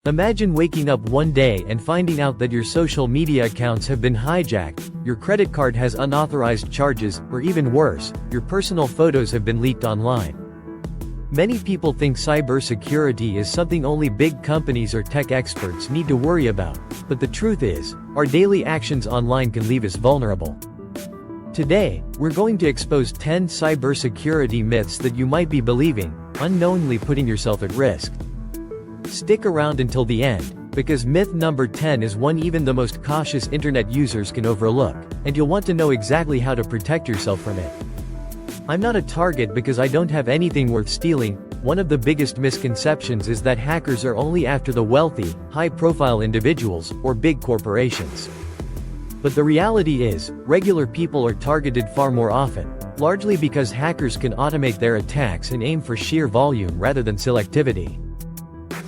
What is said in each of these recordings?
Imagine waking up one day and finding out that your social media accounts have been hijacked, your credit card has unauthorized charges, or even worse, your personal photos have been leaked online. Many people think cybersecurity is something only big companies or tech experts need to worry about, but the truth is, our daily actions online can leave us vulnerable. Today, we're going to expose 10 cybersecurity myths that you might be believing, unknowingly putting yourself at risk. Stick around until the end, because myth number 10 is one even the most cautious internet users can overlook, and you'll want to know exactly how to protect yourself from it. I'm not a target because I don't have anything worth stealing. One of the biggest misconceptions is that hackers are only after the wealthy, high-profile individuals, or big corporations. But the reality is, regular people are targeted far more often, largely because hackers can automate their attacks and aim for sheer volume rather than selectivity.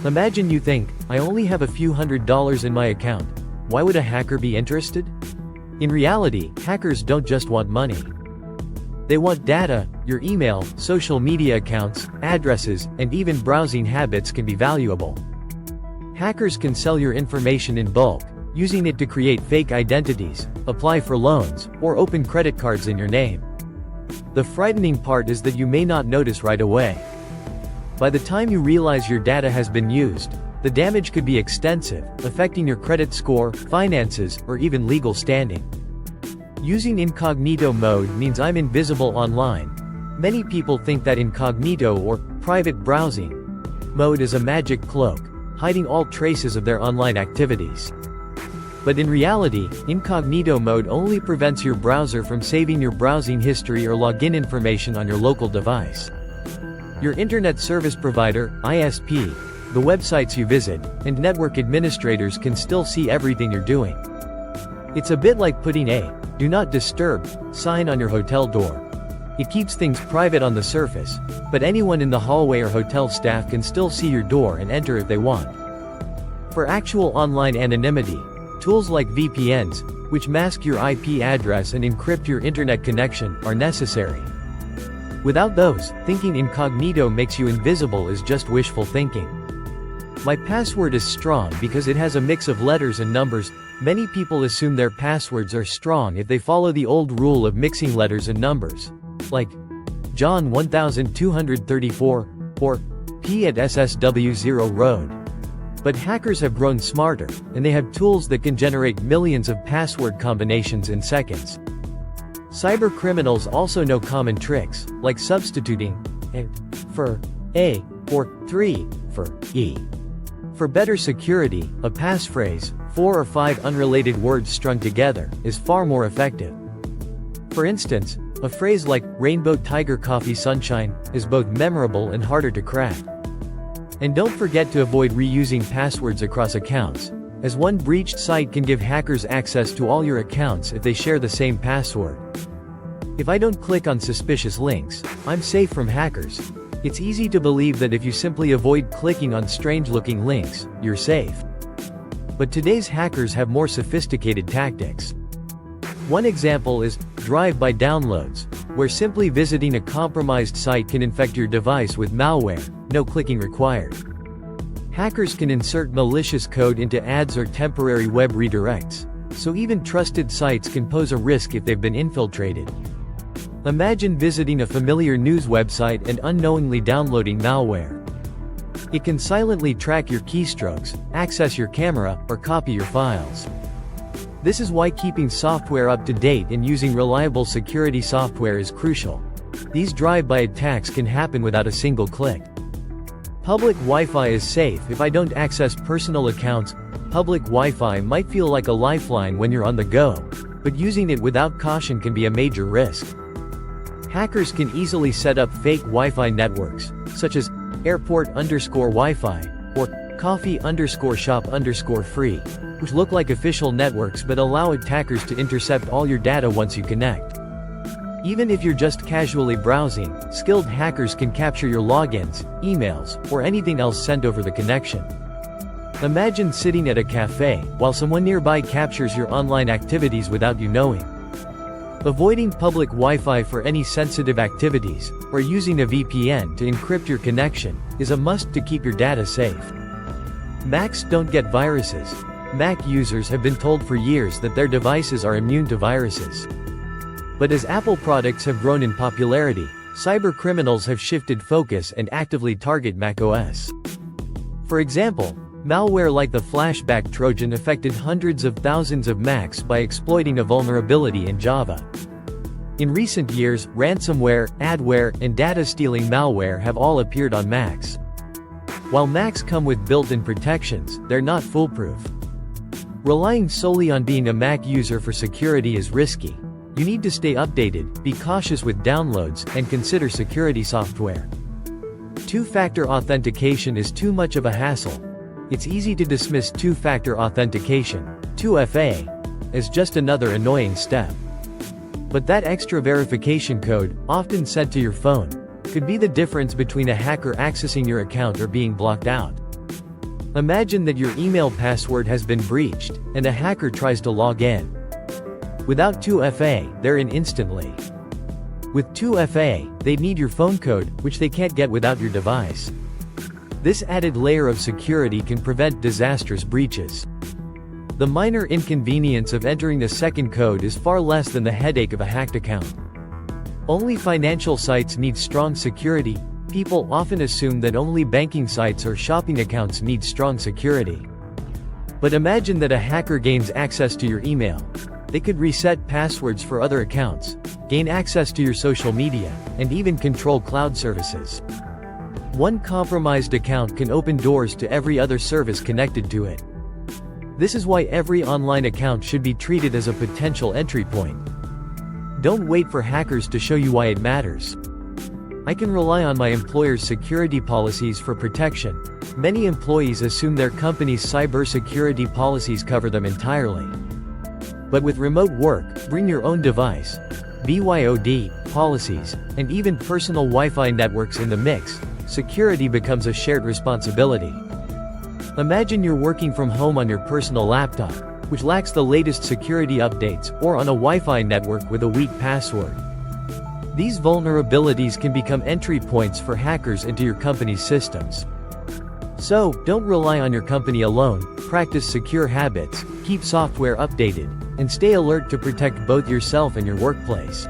Imagine you think, I only have a few $100s in my account. Why would a hacker be interested? In reality, hackers don't just want money. They want data. Your email, social media accounts, addresses, and even browsing habits can be valuable. Hackers can sell your information in bulk, using it to create fake identities, apply for loans, or open credit cards in your name. The frightening part is that you may not notice right away. By the time you realize your data has been used, the damage could be extensive, affecting your credit score, finances, or even legal standing. Using incognito mode means I'm invisible online. Many people think that incognito or private browsing mode is a magic cloak, hiding all traces of their online activities. But in reality, incognito mode only prevents your browser from saving your browsing history or login information on your local device. Your internet service provider, ISP, the websites you visit, and network administrators can still see everything you're doing. It's a bit like putting a "Do Not Disturb" sign on your hotel door. It keeps things private on the surface, but anyone in the hallway or hotel staff can still see your door and enter if they want. For actual online anonymity, tools like VPNs, which mask your IP address and encrypt your internet connection, are necessary. Without those, thinking incognito makes you invisible is just wishful thinking. My password is strong because it has a mix of letters and numbers. Many people assume their passwords are strong if they follow the old rule of mixing letters and numbers. Like John 1234, or P at SSW0 Road. But hackers have grown smarter, and they have tools that can generate millions of password combinations in seconds. Cybercriminals also know common tricks, like substituting "a" for "a" or "3" for "e". For better security, a passphrase, 4 or 5 unrelated words strung together, is far more effective. For instance, a phrase like "Rainbow Tiger Coffee Sunshine" is both memorable and harder to crack. And don't forget to avoid reusing passwords across accounts, as one breached site can give hackers access to all your accounts if they share the same password. If I don't click on suspicious links, I'm safe from hackers. It's easy to believe that if you simply avoid clicking on strange-looking links, you're safe. But today's hackers have more sophisticated tactics. One example is drive-by downloads, where simply visiting a compromised site can infect your device with malware, no clicking required. Hackers can insert malicious code into ads or temporary web redirects, so even trusted sites can pose a risk if they've been infiltrated. Imagine visiting a familiar news website and unknowingly downloading malware. It can silently track your keystrokes, access your camera, or copy your files. This is why keeping software up to date and using reliable security software is crucial. These drive-by attacks can happen without a single click. Public Wi-Fi is safe if I don't access personal accounts. Public Wi-Fi might feel like a lifeline when you're on the go, but using it without caution can be a major risk. Hackers can easily set up fake Wi-Fi networks, such as airport_Wi-Fi, or coffee_shop_free, which look like official networks but allow attackers to intercept all your data once you connect. Even if you're just casually browsing, skilled hackers can capture your logins, emails, or anything else sent over the connection. Imagine sitting at a cafe, while someone nearby captures your online activities without you knowing. Avoiding public Wi-Fi for any sensitive activities, or using a VPN to encrypt your connection, is a must to keep your data safe. Macs don't get viruses. Mac users have been told for years that their devices are immune to viruses. But as Apple products have grown in popularity, cybercriminals have shifted focus and actively target macOS. For example, malware like the Flashback Trojan affected hundreds of thousands of Macs by exploiting a vulnerability in Java. In recent years, ransomware, adware, and data-stealing malware have all appeared on Macs. While Macs come with built-in protections, they're not foolproof. Relying solely on being a Mac user for security is risky. You need to stay updated, be cautious with downloads, and consider security software. Two-factor authentication is too much of a hassle. It's easy to dismiss two-factor authentication, 2FA, as just another annoying step. But that extra verification code, often sent to your phone, could be the difference between a hacker accessing your account or being blocked out. Imagine that your email password has been breached, and a hacker tries to log in. Without 2FA, they're in instantly. With 2FA, they'd need your phone code, which they can't get without your device. This added layer of security can prevent disastrous breaches. The minor inconvenience of entering the second code is far less than the headache of a hacked account. Only financial sites need strong security. People often assume that only banking sites or shopping accounts need strong security. But imagine that a hacker gains access to your email. They could reset passwords for other accounts, gain access to your social media, and even control cloud services. One compromised account can open doors to every other service connected to it. This is why every online account should be treated as a potential entry point. Don't wait for hackers to show you why it matters. I can rely on my employer's security policies for protection. Many employees assume their company's cybersecurity policies cover them entirely. But with remote work, bring your own device, BYOD, policies, and even personal Wi-Fi networks in the mix, security becomes a shared responsibility. Imagine you're working from home on your personal laptop, which lacks the latest security updates, or on a Wi-Fi network with a weak password. These vulnerabilities can become entry points for hackers into your company's systems. So, don't rely on your company alone, practice secure habits, keep software updated, and stay alert to protect both yourself and your workplace.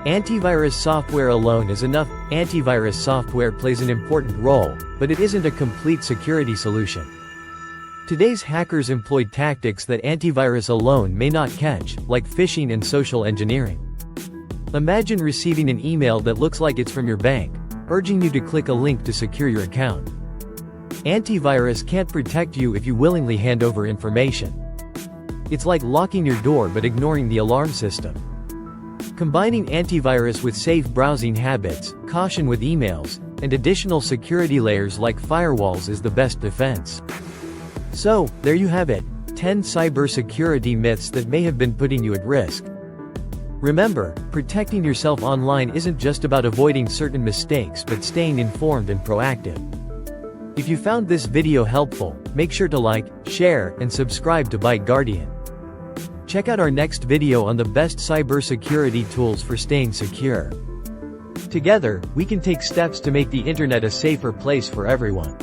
Antivirus software alone is enough. Antivirus software plays an important role, but it isn't a complete security solution. Today's hackers employ tactics that antivirus alone may not catch, like phishing and social engineering. Imagine receiving an email that looks like it's from your bank, urging you to click a link to secure your account. Antivirus can't protect you if you willingly hand over information. It's like locking your door but ignoring the alarm system. Combining antivirus with safe browsing habits, caution with emails, and additional security layers like firewalls is the best defense. So, there you have it, 10 cybersecurity myths that may have been putting you at risk. Remember, protecting yourself online isn't just about avoiding certain mistakes but staying informed and proactive. If you found this video helpful, make sure to like, share, and subscribe to Byte Guardian. Check out our next video on the best cybersecurity tools for staying secure. Together, we can take steps to make the internet a safer place for everyone.